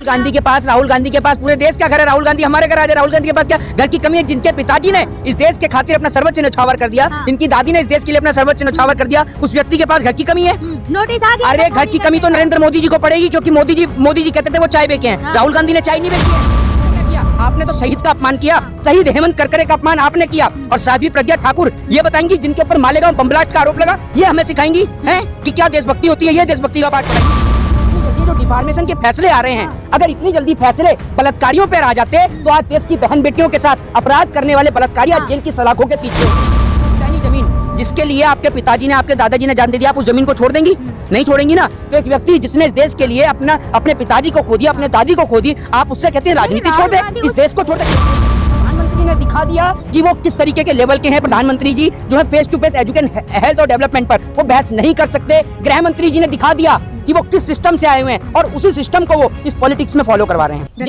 गांधी के पास, राहुल गांधी के पास पूरे देश का घर है। राहुल गांधी हमारे घर आ जाए। राहुल गांधी के पास क्या घर की कमी है? जिनके पिताजी ने इस देश के खातिर अपना सर्वोच्च न्यौछावर कर दिया, इनकी दादी ने इस देश के लिए अपना सर्वोच्च न्यौछावर कर दिया, उस व्यक्ति के पास घर की कमी है। नोटिस आ गया। अरे घर की कमी तो नरेंद्र मोदी जी को पड़ेगी, क्योंकि मोदी जी कहते थे वो चाय बेचे हैं। राहुल गांधी ने चाय नहीं बेची है। आपने तो शहीद का अपमान किया, शहीद हेमंत करकरे का अपमान आपने किया। और साध्वी प्रज्ञा ठाकुर ये बताएंगी जिनके ऊपर मालेगांव बम ब्लास्ट का आरोप लगा, ये हमें सिखाएंगी हैं कि क्या देशभक्ति होती है? ये देशभक्ति का पाठ पढ़ाएंगी। ये जो डिफॉर्मेशन के फैसले आ रहे हैं, अगर इतनी जल्दी फैसले बलात्कारियों पर आ जाते तो आज देश की बहन बेटियों के साथ अपराध करने वाले बलात्कारी आज जेल की सलाखों के पीछे। जमीन जिसके लिए आपके पिताजी ने, आपके दादाजी ने जान दे दिया, आप उस जमीन को छोड़ देंगी? नहीं छोड़ेंगी ना। तो एक व्यक्ति जिसने इस देश के लिए अपने पिताजी को खो दिया, अपने दादी को खो दी, आप उससे कहते हैं राजनीति छोड़ दे, इस देश को छोड़ दे। प्रधानमंत्री ने दिखा दिया कि वो किस तरीके के लेवल के हैं। प्रधानमंत्री जी जो है face to face education, health और डेवलपमेंट पर वो बहस नहीं कर सकते। गृह मंत्री जी ने दिखा दिया कि वो किस सिस्टम से आए हुए हैं और उसी सिस्टम को वो इस पॉलिटिक्स में फॉलो करवा रहे हैं।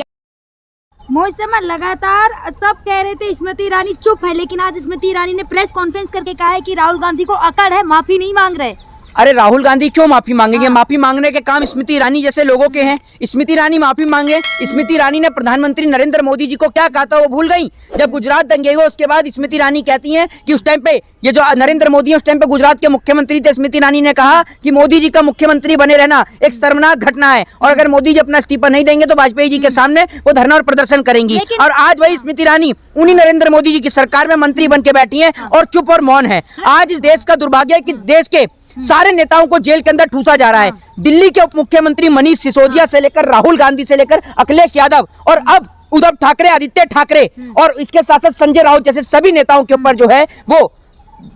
मोहित शर्मा लगातार सब कह रहे थे स्मृति ईरानी चुप है, लेकिन आज स्मृति ईरानी ने प्रेस कॉन्फ्रेंस करके कहा है कि राहुल गांधी को अकड़ है, माफी नहीं मांग रहे। अरे राहुल गांधी क्यों माफी मांगेंगे? माफी मांगने के काम स्मृति ईरानी जैसे लोगों के हैं। स्मृति ईरानी माफी मांगे? स्मृति ईरानी ने प्रधानमंत्री नरेंद्र मोदी जी को क्या कहा था वो भूल गई? जब गुजरात दंगे हुए उसके बाद स्मृति ईरानी कहती हैं कि उस टाइम पे ये जो नरेंद्र मोदी उस टाइम पे गुजरात के मुख्यमंत्री थे, स्मृति ईरानी ने कहा कि मोदी जी का मुख्यमंत्री बने रहना एक शर्मनाक घटना है, और अगर मोदी जी अपना इस्तीफा नहीं देंगे तो वाजपेयी जी के सामने वो धरना और प्रदर्शन करेंगी। और आज वही स्मृति ईरानी उन्हीं नरेंद्र मोदी जी की सरकार में मंत्री बन के बैठी है और चुप और मौन है। आज इस देश का दुर्भाग्य है कि देश के सारे नेताओं को जेल के अंदर ठूसा जा रहा है। दिल्ली के उप मुख्यमंत्री मनीष सिसोदिया से लेकर राहुल गांधी से लेकर अखिलेश यादव और अब उद्धव ठाकरे, आदित्य ठाकरे और इसके साथ साथ संजय राउत जैसे सभी नेताओं के ऊपर जो है वो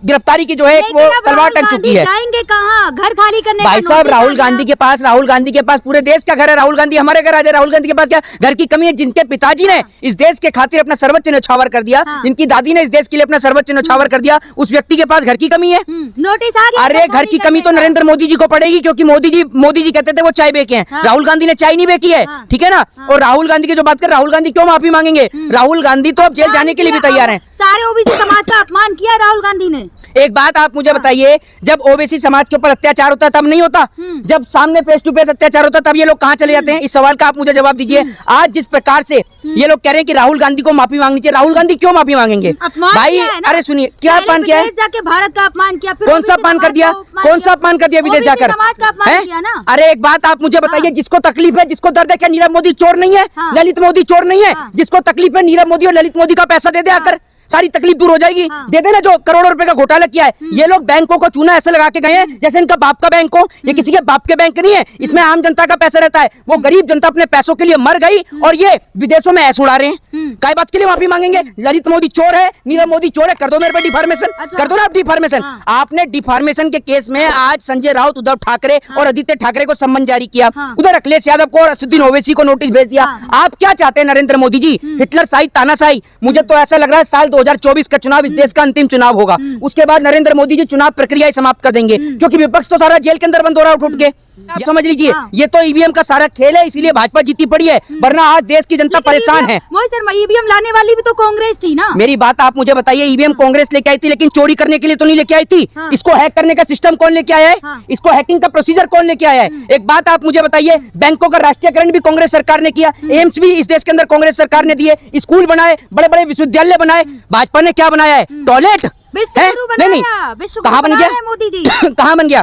गिरफ्तारी की जो है वो तलवार टंग चुकी है। जाएंगे कहाँ? घर खाली करने भाई साहब, राहुल गांधी के पास पूरे देश का घर है। राहुल गांधी हमारे घर आ जाए। राहुल गांधी के पास क्या घर की कमी है? जिनके पिताजी ने इस देश के खातिर अपना सर्वोच्च न्यौछावर कर दिया, जिनकी दादी ने इस देश के लिए अपना सर्वोच्च न्यौछावर कर दिया, उस व्यक्ति के पास घर की कमी है। नोटिस आ गया। अरे घर की कमी तो नरेंद्र मोदी जी को पड़ेगी, क्योंकि मोदी जी कहते थे वो चाय बेचे हैं। राहुल गांधी ने चाय नहीं बेची है, ठीक है ना। और राहुल गांधी की जो बात कर, राहुल गांधी क्यों माफी मांगेंगे? राहुल गांधी तो अब जेल जाने के लिए भी तैयार है। सारे ओबीसी समाज का अपमान किया राहुल गांधी ने। एक बात आप मुझे बताइए, जब ओबीसी समाज के ऊपर अत्याचार होता है तब नहीं होता? जब सामने फेस टू फेस अत्याचार होता है तब ये लोग कहाँ चले जाते हैं? इस सवाल का आप मुझे जवाब दीजिए। आज जिस प्रकार से ये लोग कह रहे हैं कि राहुल गांधी को माफी मांगनी चाहिए, राहुल गांधी क्यों माफी मांगेंगे? भाई अरे सुनिए, क्या अपमान किया है? जाके भारत का अपमान किया। कौन सा अपमान कर दिया? कौन सा अपमान कर दिया विदेश जाकर? अरे एक बात आप मुझे बताइए, जिसको तकलीफ है, जिसको दर्द है, क्या नीरव मोदी चोर नहीं है? ललित मोदी चोर नहीं है? जिसको तकलीफ है, नीरव मोदी और ललित मोदी का पैसा दे दे आकर, सारी तकलीफ दूर हो जाएगी। दे देना जो करोड़ों रुपए का घोटाला किया है। ये लोग बैंकों को चूना ऐसे लगा के गए हैं जैसे इनका बाप का बैंक हो। ये किसी के बाप के बैंक नहीं है, इसमें आम जनता का पैसा रहता है। वो गरीब जनता अपने पैसों के लिए मर गई और ये विदेशों में ऐसे उड़ा रहे हैं। काय बात के लिए माफी मांगेंगे? ललित मोदी चोर है, नीरव मोदी चोर है, कर दो मेरे पे डिफॉर्मेशन। कर दो ना आप डिफॉर्मेशन। आपने डिफॉर्मेशन के केस में आज संजय राउत, उद्धव ठाकरे और आदित्य ठाकरे को सम्मन जारी किया। उधर अखिलेश यादव को और असदुद्दीन ओवैसी को नोटिस भेज दिया। आप क्या चाहते हैं नरेंद्र मोदी जी? हिटलर शाही, तानाशाही? मुझे तो ऐसा लग रहा है साल 2024 का चुनाव इस देश का अंतिम चुनाव होगा। उसके बाद नरेंद्र मोदी जी चुनाव प्रक्रिया समाप्त कर देंगे, क्योंकि विपक्ष तो सारा जेल के अंदर बंद हो रहा है उठ के। आप समझ लीजिए, ये तो ईवीएम का सारा खेल है, इसीलिए भाजपा जीती पड़ी है, वरना आज देश की जनता परेशान है। मोहित शर्मा, ईवीएम लाने वाली भी तो कांग्रेस थी ना। मेरी बात आप मुझे बताइए, ईवीएम कांग्रेस लेके आई थी, लेकिन चोरी करने के लिए तो नहीं लेके आई थी। इसको हैक करने का सिस्टम कौन लेके आया है? इसको हैकिंग का प्रोसीजर कौन लेके आया है? एक बात आप मुझे बताइए, बैंकों का राष्ट्रीयकरण भी कांग्रेस सरकार ने किया, एम्स भी इस देश के अंदर कांग्रेस सरकार ने दिए, स्कूल बनाए, बड़े बड़े विश्वविद्यालय बनाए। भाजपा ने क्या बनाया है? टॉयलेट। नहीं, कहाँ बन गया? मोदी जी कहाँ बन गया?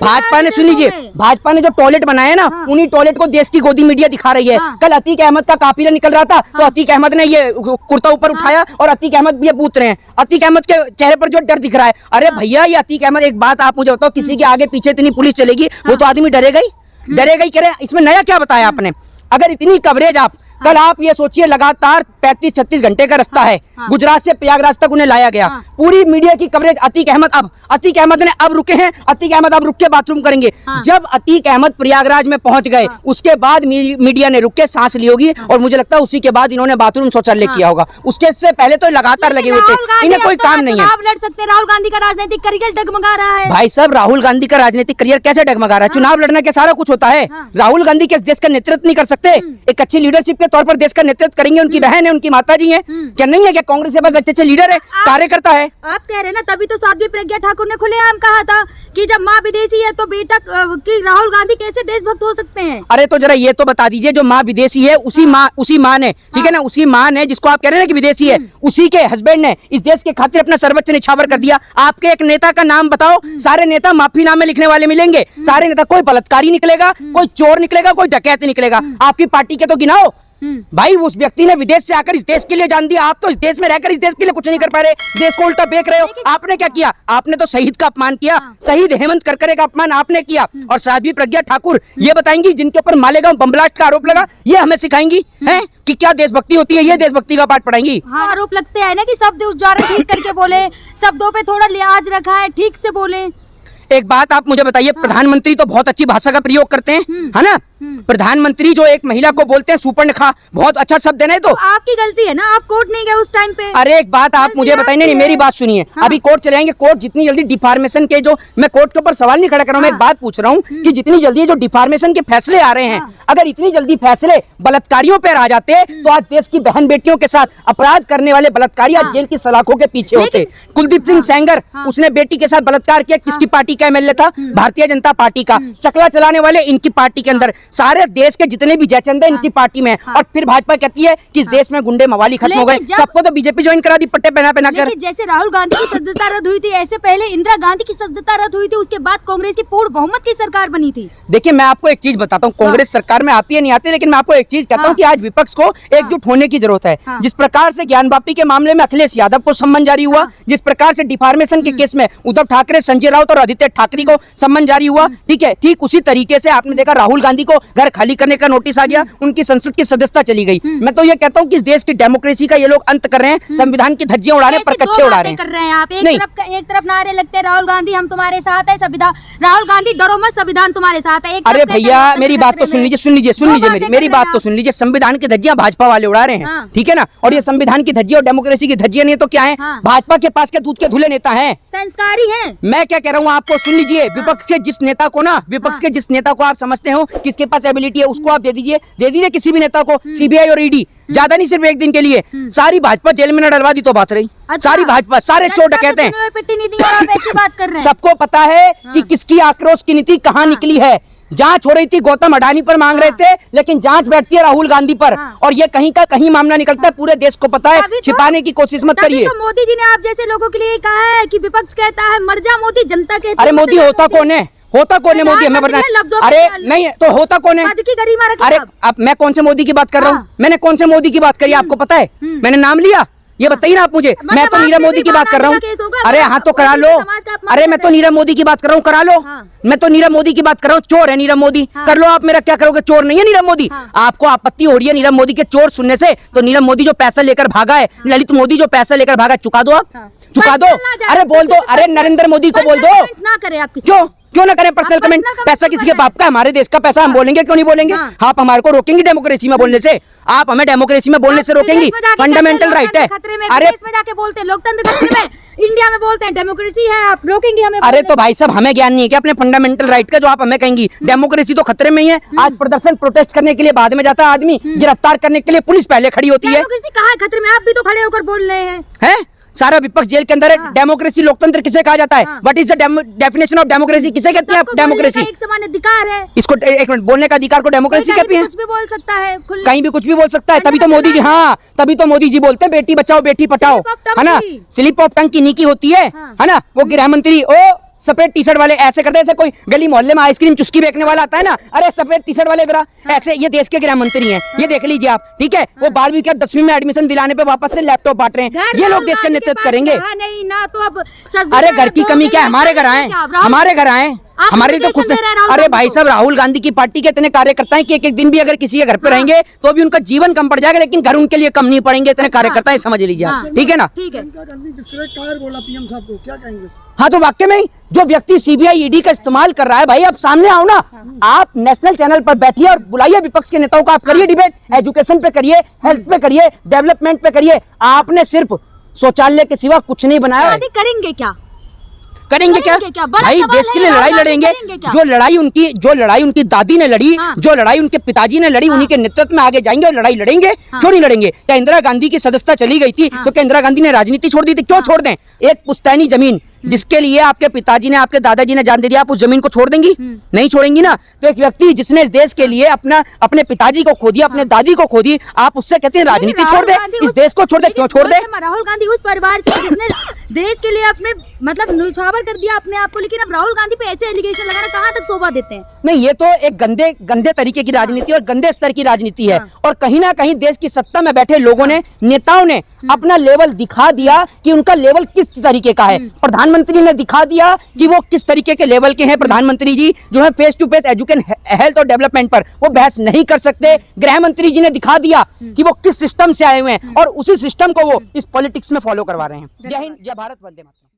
भाजपा ने, सुन लीजिए, भाजपा ने जो टॉयलेट बनाया ना, उन्हीं टॉयलेट को देश की गोदी मीडिया दिखा रही है। कल अतीक अहमद का काफिला निकल रहा था, तो अतीक अहमद ने ये कुर्ता ऊपर उठाया और अतीक अहमद ये पूछ रहे हैं। अतीक अहमद के चेहरे पर जो डर दिख रहा है, अरे भैया ये अतीक अहमद, एक बात आप मुझे बताओ, किसी के आगे पीछे इतनी पुलिस चलेगी, वो तो आदमी डरेगा ही, डरेगा ही। कह रहे हैं इसमें नया क्या बताया आपने? अगर इतनी कवरेज कल आप ये सोचिए, लगातार 35-36 घंटे का रास्ता है, गुजरात से प्रयागराज तक उन्हें लाया गया, पूरी मीडिया की कवरेज। अतीक अहमद ने अब रुके हैं, अतीक अहमद अब रुक के बाथरूम करेंगे। जब अतीक अहमद प्रयागराज में पहुंच गए, उसके बाद मीडिया ने रुक के सांस ली होगी, और मुझे लगता है उसी के बाद इन्होंने बाथरूम शौचालय किया होगा। उसके से पहले तो लगातार लगे हुए थे, इन्हें कोई काम नहीं है। लड़ सकते, राहुल गांधी का राजनीतिक करियर डगमगा रहा है। भाई साहब, राहुल गांधी का राजनीतिक करियर कैसे डगमगा रहा है? चुनाव लड़ने के सारा कुछ होता है। राहुल गांधी के देश का नेतृत्व नहीं कर सकते? एक अच्छी लीडरशिप के तौर पर देश का नेतृत्व करेंगे, उनकी बहन है, उनकी माता जी है, क्या नहीं है? क्या कांग्रेस के पास अच्छे अच्छे लीडर है, कार्यकर्ता है? आप कह रहे हैं ना, तभी तो साध्वी प्रज्ञा ठाकुर ने खुलेआम कहा था कि जब माँ विदेशी है तो बेटा कि राहुल गांधी कैसे देशभक्त हो सकते हैं। अरे तो जरा ये तो बता दीजिए, जो माँ विदेशी है उसी माँ ने, ठीक है ना, उसी माँ ने जिसको आप कह रहे हैं ना कि विदेशी है, उसी के हस्बैंड ने इस देश के खातिर अपना सर्वोच्च निछावर कर दिया। आपके एक नेता का नाम बताओ, सारे नेता माफीनामे लिखने वाले मिलेंगे, सारे नेता, कोई बलात्कारी निकलेगा, कोई चोर निकलेगा, कोई डकैती निकलेगा। आपकी पार्टी के तो गिनाओ भाई। उस व्यक्ति ने विदेश से आकर इस देश के लिए जान दिया, आप तो इस देश में रहकर इस देश के लिए कुछ नहीं कर पा रहे, देश को उल्टा बेच रहे हो। आपने क्या किया? आपने तो शहीद का अपमान किया, शहीद हेमंत करकरे का अपमान आपने किया। और साध्वी प्रज्ञा ठाकुर ये बताएंगी, जिनके ऊपर मालेगांव बम ब्लास्ट का आरोप लगा, ये हमें सिखाएंगी हैं कि क्या देशभक्ति होती है? ये देशभक्ति का पाठ पढ़ाएंगी। हाँ, आरोप लगते हैं ना कि शब्द उच्चारण ठीक करके बोले, शब्दों पे थोड़ा लिहाज रखा है, ठीक से बोले। एक बात आप मुझे बताइए, प्रधानमंत्री तो बहुत अच्छी भाषा का प्रयोग करते हैं, है ना? प्रधानमंत्री जो एक महिला को बोलते हैं सुपर्णखा, बहुत अच्छा शब्द है ना? तो आपकी गलती है ना, आप कोर्ट नहीं गए उस टाइम पे। अरे एक बात आप मुझे बताइए, नहीं मेरी बात सुनिए, अभी कोर्ट चले जाएंगे। कोर्ट जितनी जल्दी डिफार्मेशन के, जो मैं कोर्ट के ऊपर सवाल नहीं खड़ा कर रहा हूँ, मैं एक बात पूछ रहा हूँ कि जितनी जल्दी जो डिफार्मेशन के फैसले आ रहे हैं, अगर इतनी जल्दी फैसले बलात्कारियों पर आ जाते तो आज देश की बहन बेटियों के साथ अपराध करने वाले बलात्कारी आज जेल की सलाखों के पीछे होते। कुलदीप सिंह सेंगर, उसने बेटी के साथ बलात्कार किया, किसकी पार्टी का एमएलए था? भारतीय जनता पार्टी का। चकला चलाने वाले इनकी पार्टी के अंदर, सारे देश के जितने भी जयचंद है इनकी पार्टी में। और फिर भाजपा कहती है कि इस देश में गुंडे मवाली खत्म हो गए, सबको तो बीजेपी ज्वाइन करा दी पट्टे पहना पहना कर। जैसे राहुल गांधी की सदस्यता रद्द हुई थी, ऐसे पहले इंदिरा गांधी की सदस्यता रद्द हुई थी, उसके बाद कांग्रेस की पूर्ण बहुमत की सरकार बनी थी। देखिए मैं आपको एक चीज बताता हूँ, कांग्रेस सरकार में आती है नहीं आती, लेकिन मैं आपको एक चीज कहता हूँ कि आज विपक्ष को एकजुट होने की जरूरत है। जिस प्रकार से ज्ञानवापी के मामले में अखिलेश यादव को सम्मन जारी हुआ, जिस प्रकार से डिफार्मेशन के केस में उद्धव ठाकरे, संजय राउत और आदित्य ठाकरे को सम्मन जारी हुआ, ठीक है, ठीक उसी तरीके से आपने देखा राहुल गांधी को घर खाली करने का नोटिस आ गया, उनकी संसद की सदस्यता चली गई। मैं तो ये कहता हूँ कि इस देश की डेमोक्रेसी का ये लोग अंत कर रहे हैं, संविधान की धज्जियां उड़ा रहे हैं, पर कच्चे उड़ा रहे हैं। आप एक तरफ नारे लगते हैं राहुल गांधी हम तुम्हारे साथ है, संविधान राहुल गांधी डरो मत, संविधान तुम्हारे साथ है। अरे भैया मेरी बात तो सुन लीजिए, मेरी बात तो सुन लीजिए। संविधान की धज्जियां भाजपा वाले उड़ा रहे हैं, ठीक है ना? और ये संविधान की धज्जियां और डेमोक्रेसी की धज्जियां नहीं तो क्या है? भाजपा के पास के दूध के धुले नेता हैं, संस्कारी हैं। मैं क्या कह रहा हूँ आपको सुन लीजिए। विपक्ष के जिस नेता को ना, विपक्ष के जिस नेता को आप समझते हो किसके पास एबिलिटी है, उसको आप दे दीजिए किसी भी नेता को, सीबीआई और ईडी, ज्यादा नहीं, सिर्फ एक दिन के लिए। सारी भाजपा जेल में न डलवा दी तो बात रही। सारी भाजपा, सारे चोर डकैते हैं, सबको पता है कि किसकी आक्रोश की नीति कहाँ निकली है। जांच हो रही थी गौतम अडानी पर मांग रहे थे, लेकिन जांच बैठती है राहुल गांधी पर, और ये कहीं का कहीं मामला निकलता है, पूरे देश को पता है, छिपाने की कोशिश मत करिए। तो मोदी जी ने आप जैसे लोगों के लिए कहा है कि विपक्ष कहता है मर जा मोदी, जनता कहती है। अरे मोदी होता कौन है? होता कौन है मोदी? हमें बताएं। अरे नहीं तो होता कौन है? अरे अब मैं कौन से मोदी की बात कर रहा हूँ? मैंने कौन से मोदी की बात करी आपको पता है? मैंने नाम लिया, ये बताइए ना आप मुझे। मैं तो नीरव मोदी की बात कर रहा हूँ। अरे हाँ तो करा लो। अरे मैं तो नीरव मोदी की बात कर रहा हूँ, करा लो। मैं तो नीरव मोदी की बात कर रहा हूँ, चोर है नीरव मोदी, कर लो आप। मेरा क्या करोगे? चोर नहीं है नीरव मोदी। आपको आपत्ति हो रही है नीरव मोदी के चोर सुनने से, तो नीरव मोदी जो पैसा लेकर भागा है, ललित मोदी जो पैसा लेकर भागा, चुका दो आप, चुका दो। अरे बोल दो, अरे नरेंद्र मोदी को बोल दो ना करे आप। क्यों ना करें पर्सनल कमेंट? पैसा किसी के बाप का, हमारे देश का पैसा, हम बोलेंगे क्यों नहीं बोलेंगे? आप हमारे को रोकेंगे डेमोक्रेसी में बोलने से? आप हमें डेमोक्रेसी में बोलने से रोकेंगी? फंडामेंटल राइट है। अरे जाके बोलते हैं लोकतंत्र खतरे में, इंडिया में बोलते हैं डेमोक्रेसी है, आप रोकेंगे हमें? अरे तो भाई साहब हमें ज्ञान नहीं है क्या अपने फंडामेंटल राइट का, जो आप हमें कहेंगी? डेमोक्रेसी तो खतरे में ही है। आज प्रदर्शन प्रोटेस्ट करने के लिए बाद में जाता है आदमी, गिरफ्तार करने के लिए पुलिस पहले खड़ी होती है। कहाँ है खतरे में? आप भी तो खड़े होकर बोल रहे हैं। सारा विपक्ष जेल के अंदर है। डेमोक्रेसी, लोकतंत्र किसे कहा जाता है? What is the definition of democracy? किसे कहते हैं आप डेमोक्रेसी? एक समान अधिकार है इसको, एक मिनट, बोलने का अधिकार को डेमोक्रेसी कहते हैं? कुछ भी बोल सकता है, कहीं भी कुछ भी बोल सकता है। तभी तो मोदी जी, हाँ तभी तो मोदी जी बोलते हैं बेटी बचाओ बेटी पढ़ाओ, है ना? स्लिप ऑफ टंग की नीकी होती है ना? वो गृह मंत्री सफेद टी शर्ट वाले ऐसे करते हैं, ऐसे कोई गली मोहल्ले में आइसक्रीम चुस्की बेचने वाला आता है ना, अरे सफेद टी शर्ट वाले जरा ऐसे, ये देश के गृह मंत्री हैं, ये देख लीजिए आप, ठीक है? वो 12वीं क्या 10वीं में एडमिशन दिलाने पे वापस से लैपटॉप बांट रहे हैं। ये लोग देश का नेतृत्व करेंगे। नहीं ना तो अब अरे घर की कमी क्या है? हमारे घर आए, हमारे घर आए, हमारे तो खुश। अरे भाई साहब राहुल गांधी की पार्टी के इतने कार्यकर्ता हैं कि एक एक दिन भी अगर किसी के घर पे रहेंगे तो भी उनका जीवन कम पड़ जाएगा, लेकिन घर उनके लिए कम नहीं पड़ेंगे, इतने कार्यकर्ता है, समझ लीजिए आप, ठीक है ना? ठीक है। जिस तरह टायर बोला पीएम साहब को, क्या कहेंगे? हाँ तो वाकई में जो व्यक्ति सीबीआई ईडी का इस्तेमाल कर रहा है, भाई आप सामने आओ ना, आप नेशनल चैनल पर बैठिए और बुलाइए विपक्ष के नेताओं को, आप करिए डिबेट, एजुकेशन पे करिए, हेल्थ पे करिए, डेवलपमेंट पे करिए। आपने सिर्फ शौचालय के सिवा कुछ नहीं बनाया। करेंगे क्या? करेंगे क्या? बड़ा भाई सवाल देश के है, लिए लड़ाई राहुल गांधी लड़ेंगे। करेंगे क्या? जो लड़ाई उनकी दादी ने लड़ी, हाँ। जो लड़ाई उनके पिताजी ने लड़ी, उन्हीं के नेतृत्व में आगे जाएंगे और लड़ाई लड़ेंगे। क्यों नहीं लड़ेंगे? क्या इंदिरा गांधी की सदस्यता चली गई थी तो क्या इंदिरा गांधी ने राजनीति छोड़ दी थी? क्यों छोड़ दें? एक पुश्तैनी जमीन जिसके लिए आपके पिताजी ने, आपके दादाजी ने जान दे दिया, आप उस जमीन को छोड़ देंगी? नहीं छोड़ेंगी ना। तो एक व्यक्ति जिसने इस देश के लिए अपने पिताजी को खो दिया, अपने दादी को खो दी, आप उससे कहते हैं राजनीति लेकिन छोड़ दे, राहुल गांधी इस देश को छोड़ दे। क्यों छोड़ दे? राहुल गांधी उस परिवार से जिसने देश के लिए अपने मतलब न्यौछावर कर दिया अपने आप को, लेकिन अब राहुल गांधी पे ऐसे एलिगेशन लगाना कहाँ तक शोभा देते हैं? नहीं, ये तो एक गंदे तरीके की राजनीति और गंदे स्तर की राजनीति है। और कहीं ना कहीं देश की सत्ता में बैठे लोगों ने, नेताओं ने अपना लेवल दिखा दिया कि उनका लेवल किस तरीके का है। प्रधानमंत्री ने दिखा दिया कि वो किस तरीके के लेवल के हैं। प्रधानमंत्री जी जो है face to face education, health और डेवलपमेंट पर वो बहस नहीं कर सकते। गृह मंत्री जी ने दिखा दिया कि वो किस सिस्टम से आए हुए हैं और उसी सिस्टम को वो इस पॉलिटिक्स में फॉलो करवा रहे हैं। जय हिंद, जय भारत, वंदे मातरम।